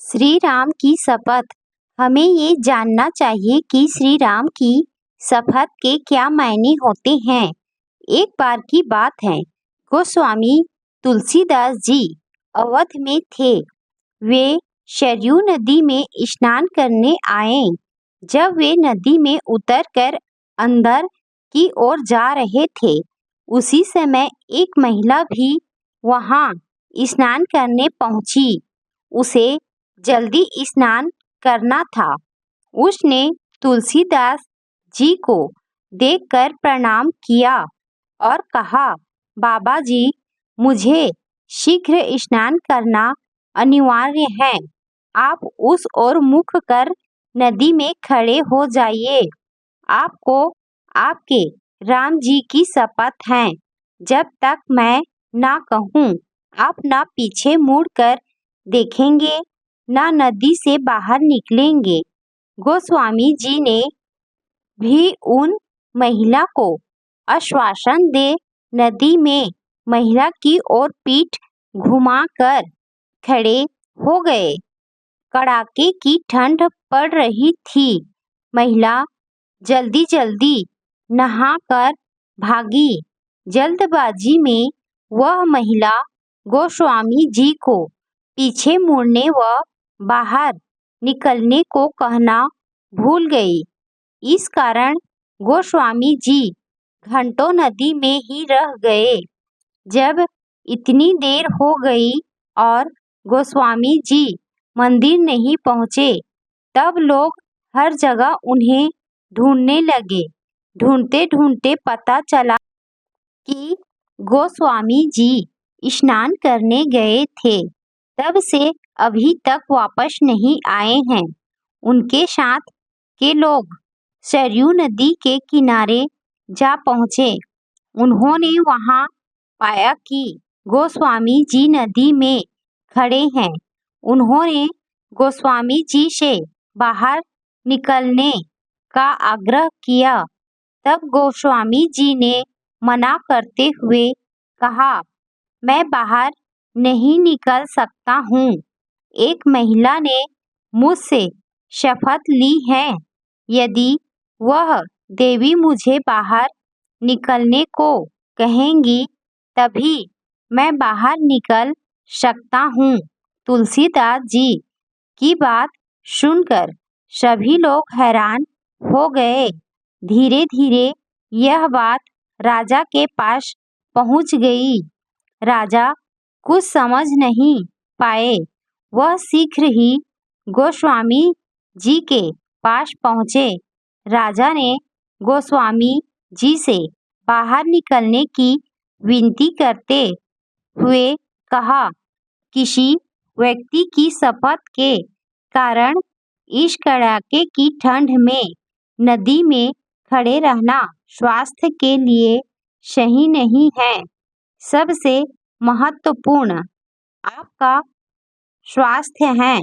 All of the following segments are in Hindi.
श्री राम की शपथ। हमें ये जानना चाहिए कि श्री राम की शपथ के क्या मायने होते हैं। एक बार की बात है, गोस्वामी तुलसीदास जी अवध में थे। वे सरयू नदी में स्नान करने आए। जब वे नदी में उतरकर अंदर की ओर जा रहे थे, उसी समय एक महिला भी वहां स्नान करने पहुंची। उसे जल्दी स्नान करना था। उसने तुलसीदास जी को देखकर प्रणाम किया और कहा, बाबा जी, मुझे शीघ्र स्नान करना अनिवार्य है। आप उस ओर मुख कर नदी में खड़े हो जाइए। आपको आपके राम जी की शपथ है, जब तक मैं ना कहूँ आप ना पीछे मुड़कर देखेंगे, ना नदी से बाहर निकलेंगे। गोस्वामी जी ने भी उन महिला को आश्वासन दे नदी में महिला की ओर पीठ घुमाकर खड़े हो गए। कड़ाके की ठंड पड़ रही थी। महिला जल्दी जल्दी नहाकर भागी। जल्दबाजी में वह महिला गोस्वामी जी को पीछे मुड़ने व बाहर निकलने को कहना भूल गई। इस कारण गोस्वामी जी घंटों नदी में ही रह गए। जब इतनी देर हो गई और गोस्वामी जी मंदिर नहीं पहुँचे, तब लोग हर जगह उन्हें ढूंढने लगे। ढूंढते ढूंढते पता चला कि गोस्वामी जी स्नान करने गए थे। तब से अभी तक वापस नहीं आए हैं। उनके साथ के लोग सरयू नदी के किनारे जा पहुँचे। उन्होंने वहां पाया कि गोस्वामी जी नदी में खड़े हैं। उन्होंने गोस्वामी जी से बाहर निकलने का आग्रह किया। तब गोस्वामी जी ने मना करते हुए कहा, मैं बाहर नहीं निकल सकता हूँ। एक महिला ने मुझसे शपथ ली है, यदि वह देवी मुझे बाहर निकलने को कहेंगी, तभी मैं बाहर निकल सकता हूँ। तुलसीदास जी की बात सुनकर सभी लोग हैरान हो गए। धीरे धीरे यह बात राजा के पास पहुंच गई। राजा कुछ समझ नहीं पाए। वह शीघ्र ही गोस्वामी जी के पास पहुँचे। राजा ने गोस्वामी जी से बाहर निकलने की विनती करते हुए कहा, किसी व्यक्ति की शपथ के कारण इस कड़ाके की ठंड में नदी में खड़े रहना स्वास्थ्य के लिए सही नहीं है। सबसे महत्वपूर्ण आपका स्वास्थ्य है।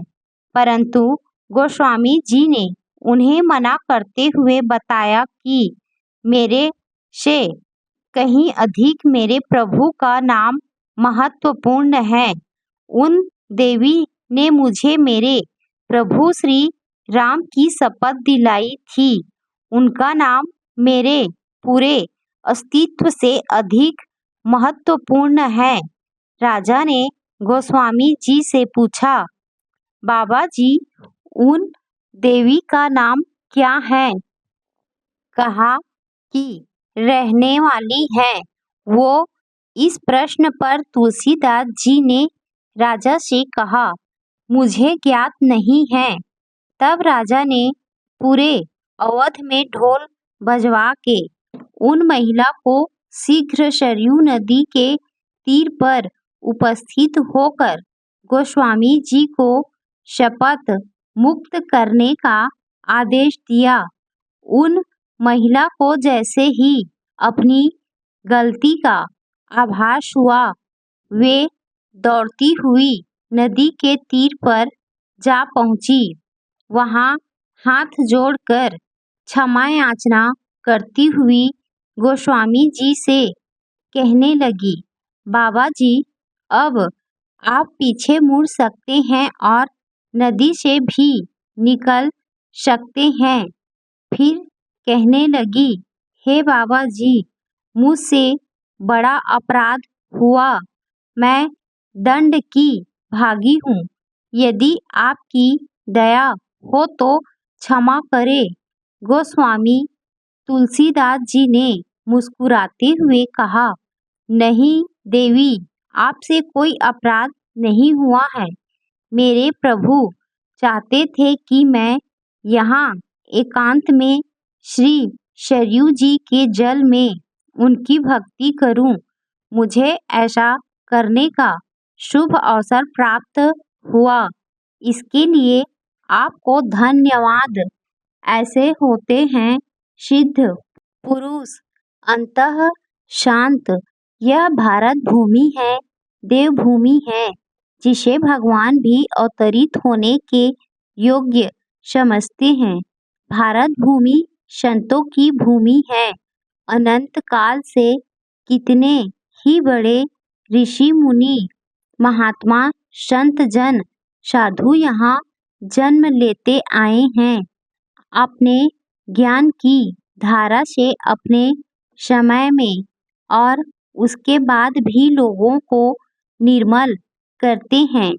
परंतु गोस्वामी जी ने उन्हें मना करते हुए बताया कि मेरे से कहीं अधिक मेरे प्रभु का नाम महत्वपूर्ण है। उन देवी ने मुझे मेरे प्रभु श्री राम की शपथ दिलाई थी। उनका नाम मेरे पूरे अस्तित्व से अधिक महत्वपूर्ण है। राजा ने गोस्वामी जी से पूछा, बाबा जी, उन देवी का नाम क्या है? कहा कि रहने वाली है। वो इस प्रश्न पर तुलसीदास जी ने राजा से कहा, मुझे ज्ञात नहीं है। तब राजा ने पूरे अवध में ढोल बजवा के उन महिला को शीघ्र सरयू नदी के तीर पर उपस्थित होकर गोस्वामी जी को शपथ मुक्त करने का आदेश दिया। उन महिला को जैसे ही अपनी गलती का आभास हुआ, वे दौड़ती हुई नदी के तीर पर जा पहुंची। वहां हाथ जोड़कर क्षमा याचना करती हुई गोस्वामी जी से कहने लगी, बाबा जी, अब आप पीछे मुड़ सकते हैं और नदी से भी निकल सकते हैं। फिर कहने लगी, हे बाबा जी, मुझसे बड़ा अपराध हुआ। मैं दंड की भागी हूँ। यदि आपकी दया हो तो क्षमा करें। गोस्वामी तुलसीदास जी ने मुस्कुराते हुए कहा, नहीं देवी, आपसे कोई अपराध नहीं हुआ है। मेरे प्रभु चाहते थे कि मैं यहाँ एकांत में श्री सरयू जी के जल में उनकी भक्ति करूं। मुझे ऐसा करने का शुभ अवसर प्राप्त हुआ। इसके लिए आपको धन्यवाद। ऐसे होते हैं सिद्ध पुरुष, अंतः शांत। यह भारत भूमि है, देवभूमि है, जिसे भगवान भी अवतरित होने के योग्य समझते हैं। भारत भूमि संतों की भूमि है। अनंत काल से कितने ही बड़े ऋषि मुनि, महात्मा, संत जन, साधु यहाँ जन्म लेते आए हैं। अपने ज्ञान की धारा से अपने समय में और उसके बाद भी लोगों को निर्मल करते हैं।